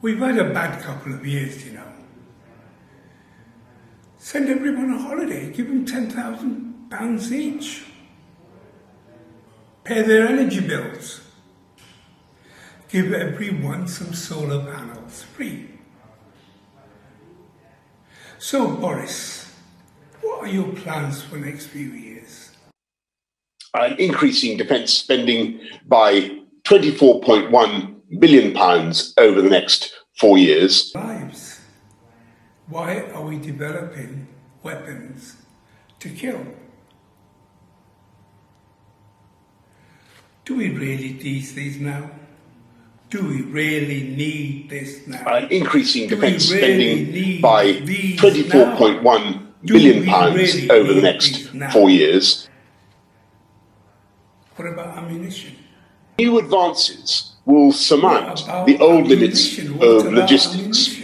We've had a bad couple of years, you know. Send everyone a holiday, give them £10,000 each. Pay their energy bills. Give everyone some solar panels free. So, Boris, what are your plans for the next few years? Increasing defence spending by £24.1 billion over the next 4 years. Lives. Why are we developing weapons to kill? Do we really need these now? Do we really need this now? Increasing defence spending by £24.1 billion over the next 4 years. What about ammunition? New advances will surmount the old limits of logistics.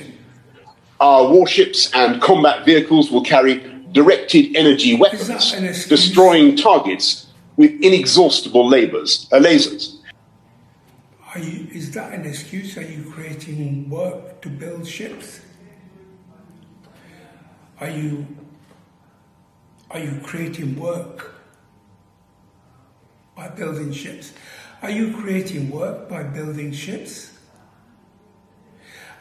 Our warships and combat vehicles will carry directed energy weapons, destroying targets with inexhaustible lasers. Is that an excuse? Are you creating work to build ships? Are you creating work by building ships? Are you creating work by building ships?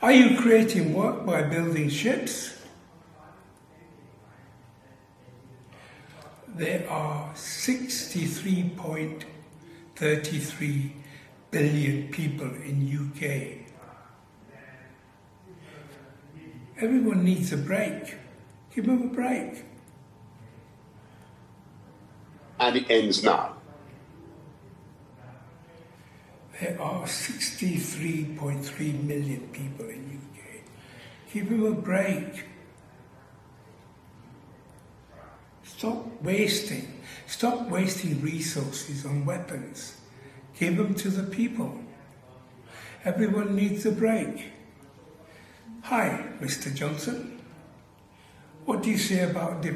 Are you creating work by building ships? There are 63.33 billion people in UK. Everyone needs a break. Give them a break. And it ends now. There are 63.3 million people in UK. Give them a break. Stop wasting resources on weapons. Give them to the people. Everyone needs a break. Hi, Mr. Johnson. What did you say about the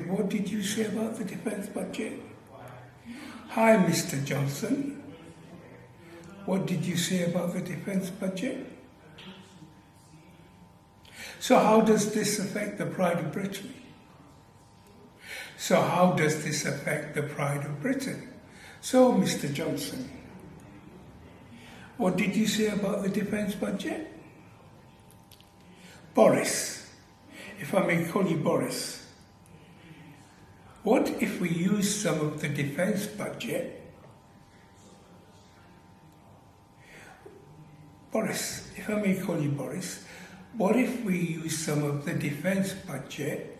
defence budget? Hi, Mr. Johnson. What did you say about the defence budget? So how does this affect the pride of Britain? So, Mr. Johnson, what did you say about the defence budget? Boris, if I may call you Boris, what if we use some of the defence budget? Boris, if I may call you Boris, what if we use some of the defence budget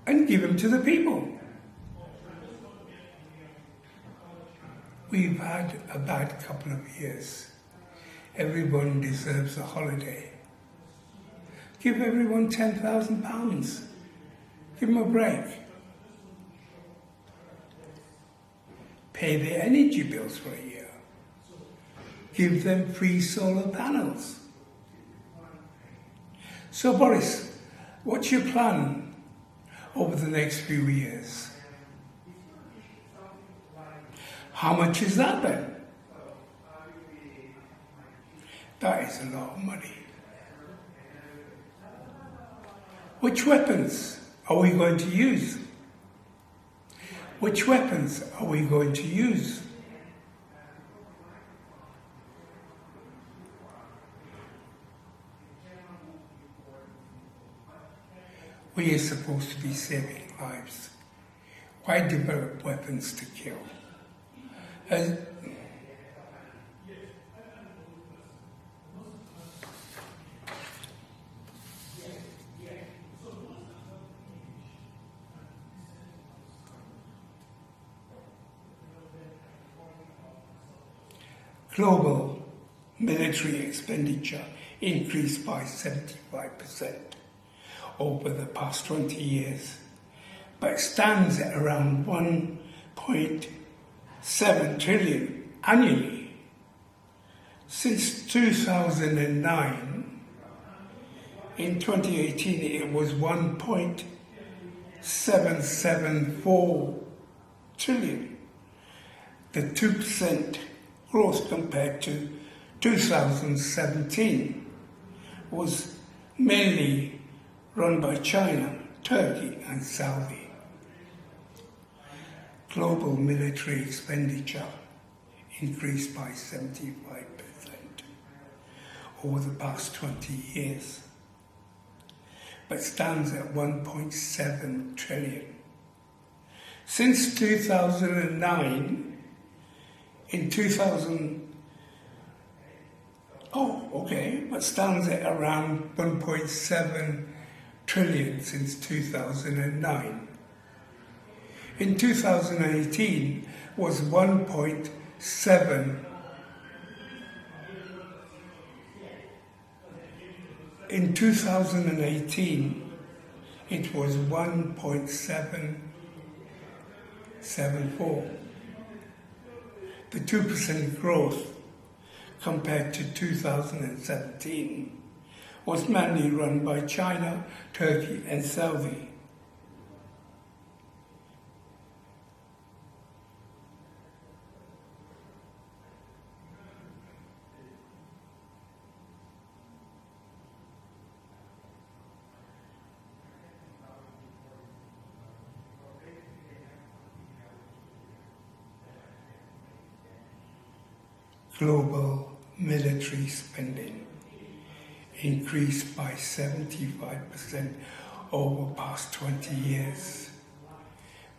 and give them to the people? We've had a bad couple of years. Everyone deserves a holiday. Give everyone £10,000. Give them a break. Pay their energy bills for a year. Give them free solar panels. So Boris, what's your plan over the next few years? How much is that then? That is a lot of money. Which weapons are we going to use? Which weapons are we going to use? We are supposed to be saving lives. Why develop weapons to kill? Global military expenditure increased by 75% over the past 20 years, but stands at around 1.7 trillion annually. Since 2009, in 2018 it was 1.774 trillion. The 2% growth compared to 2017 was mainly run by China, Turkey and Saudi. Global military expenditure increased by 75% over the past 20 years, but stands at 1.7 trillion. Since 2009, but stands at around 1.7 trillion since 2009. In 2018 was 1.7. In 2018, it was 1.774. The 2% growth compared to 2017 was mainly run by China, Turkey and Saudi. Global military spending increased by 75% over the past 20 years,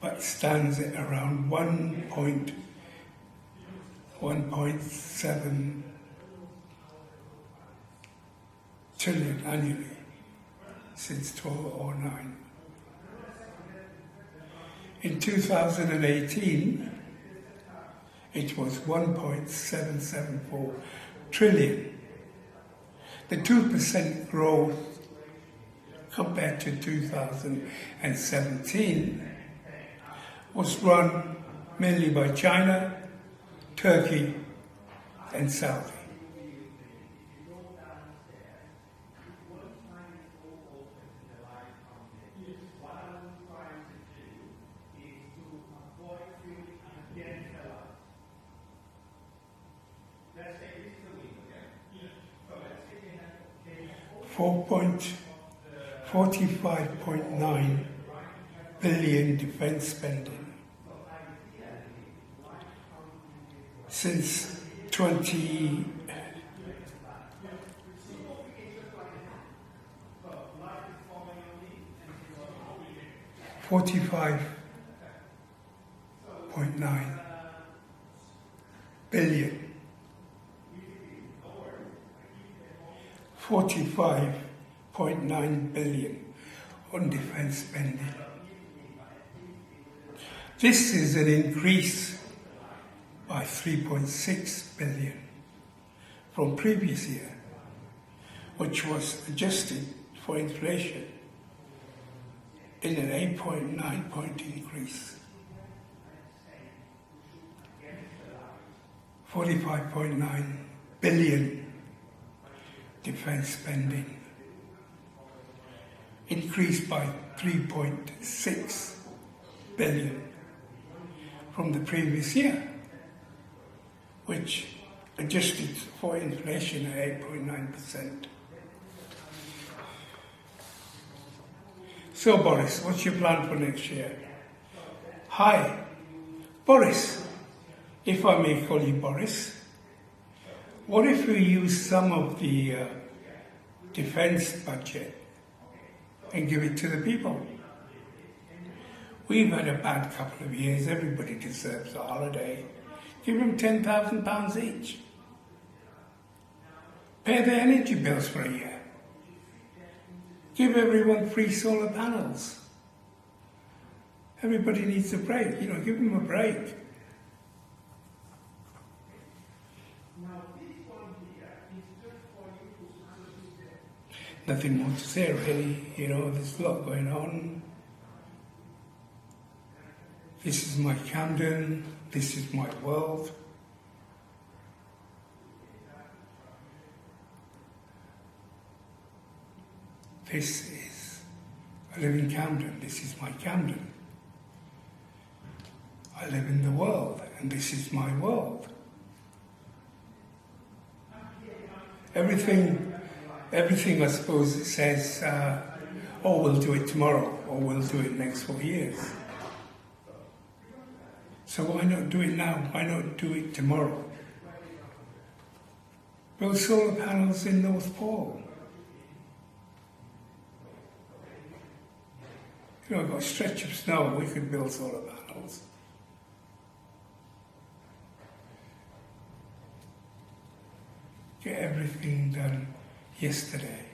but stands at around 1.7 trillion annually since 2009. In 2018, it was 1.774 trillion. The 2% growth compared to 2017 was run mainly by China, Turkey and Saudi. $45.9 billion defense spending since 45.9 billion. 45.9 billion on defense spending. This is an increase by 3.6 billion from previous year, which was adjusted for inflation in an 8.9 point increase. 45.9 billion defense spending increased by 3.6 billion from the previous year, which adjusted for inflation at 8.9%. So Boris, what's your plan for next year? Hi, Boris, if I may call you Boris. What if we use some of the defense budget and give it to the people? We've had a bad couple of years. Everybody deserves a holiday. Give them £10,000 each. Pay their energy bills for a year. Give everyone free solar panels. Everybody needs a break. Give them a break. Nothing more to say really, there's a lot going on. This is my Camden, this is my world. I live in Camden, this is my Camden. I live in the world, and this is my world. Everything, I suppose, it says, oh, we'll do it tomorrow, or we'll do it next 4 years. So why not do it now? Why not do it tomorrow? Build solar panels in North Pole. You know, I've got a stretch of snow, we could build solar panels. Get everything done yesterday.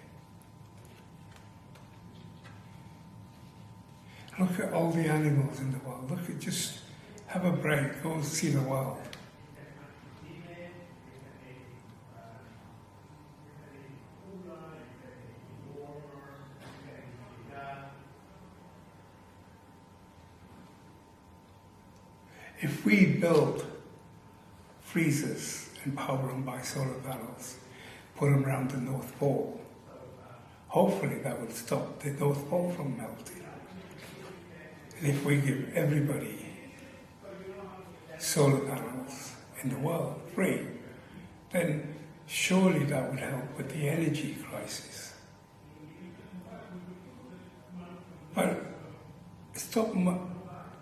Look at all the animals in the world. Look at, just have a break, go and see the world. If we build freezers and power them by solar panels, put them around the North Pole, hopefully that will stop the North Pole from melting. And if we give everybody solar panels in the world free, then surely that would help with the energy crisis. But stop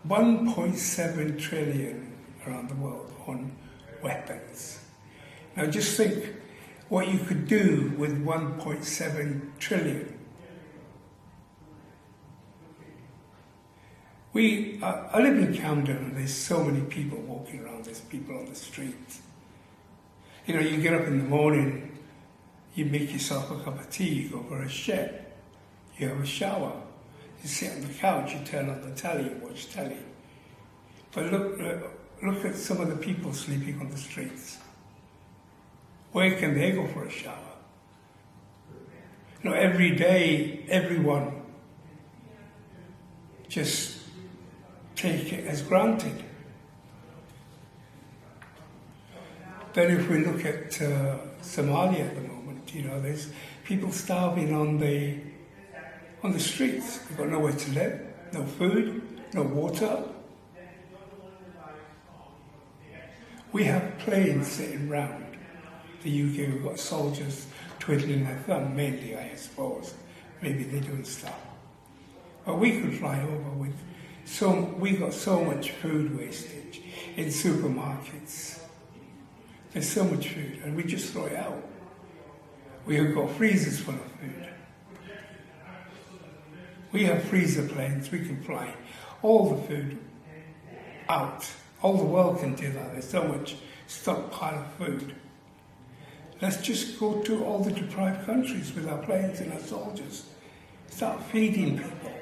1.7 trillion around the world on weapons. Now just think what you could do with 1.7 trillion. I live in Camden and there's so many people walking around, there's people on the streets. You know, you get up in the morning, you make yourself a cup of tea, you go for a shed, you have a shower, you sit on the couch, you turn on the telly, you watch telly. But look at some of the people sleeping on the streets. Where can they go for a shower? You know, every day, everyone just take it as granted. Then if we look at Somalia at the moment, you know, there's people starving on the streets. They've got nowhere to live, no food, no water. We have planes sitting round the UK. We've got soldiers twiddling their thumb, mainly, I suppose. Maybe they're doing stuff. But we could fly over with we got so much food wastage in supermarkets. There's so much food, and we just throw it out. We have got freezers full of food. We have freezer planes, we can fly all the food out. All the world can do that. There's so much stockpile of food. Let's just go to all the deprived countries with our planes and our soldiers. Start feeding people.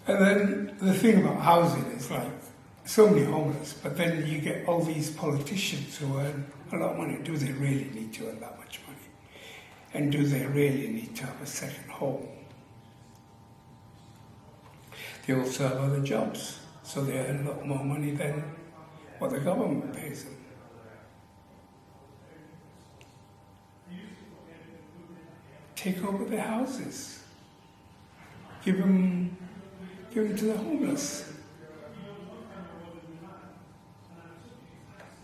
And then the thing about housing is like, so many homeless, but then you get all these politicians who earn a lot of money. Do they really need to earn that much money? And do they really need to have a second home? They also have other jobs, so they earn a lot more money than what the government pays them. Take over their houses. Give them to the homeless.